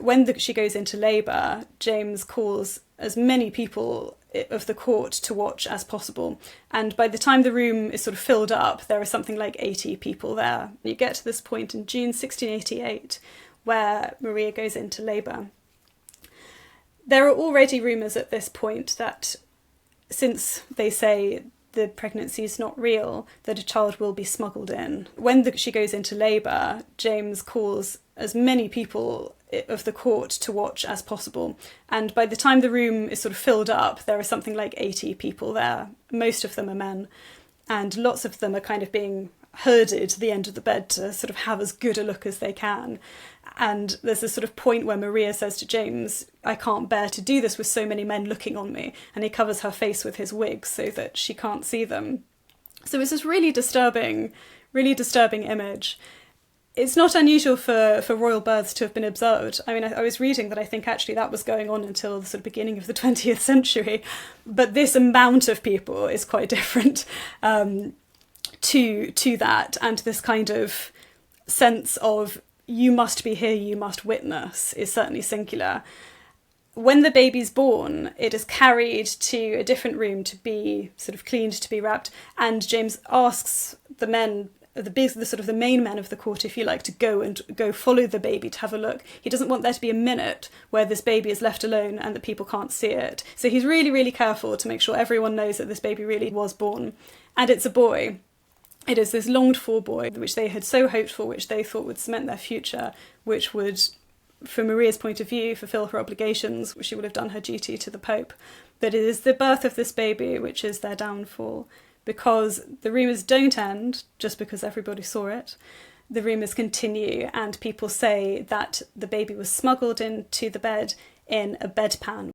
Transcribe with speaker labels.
Speaker 1: When she goes into labour, James calls as many people of the court to watch as possible. And by the time the room is sort of filled up, there are something like 80 people there. You get to this point in June 1688, where Maria goes into labour. There are already rumours at this point that, since they say the pregnancy is not real, that a child will be smuggled in. When she goes into labour, James calls as many people of the court to watch as possible. And by the time the room is sort of filled up, there are something like 80 people there. Most of them are men. And lots of them are kind of being herded to the end of the bed to sort of have as good a look as they can. And there's this sort of point where Maria says to James, "I can't bear to do this with so many men looking on me." And he covers her face with his wig so that she can't see them. So it's this really disturbing image. It's not unusual for royal births to have been observed. I mean, I was reading that I think actually that was going on until the sort of beginning of the 20th century. But this amount of people is quite different to that, and this kind of sense of you must be here, you must witness, is certainly singular. When the baby's born, it is carried to a different room to be sort of cleaned, to be wrapped, and James asks the men, the sort of the main men of the court, if you like, to go follow the baby to have a look. He doesn't want there to be a minute where this baby is left alone and that people can't see it. So he's really, really careful to make sure everyone knows that this baby really was born. And it's a boy. It is this longed-for boy, which they had so hoped for, which they thought would cement their future, which would, from Maria's point of view, fulfil her obligations, she would have done her duty to the Pope. But it is the birth of this baby which is their downfall, because the rumours don't end just because everybody saw it. The rumours continue, and people say that the baby was smuggled into the bed in a bedpan.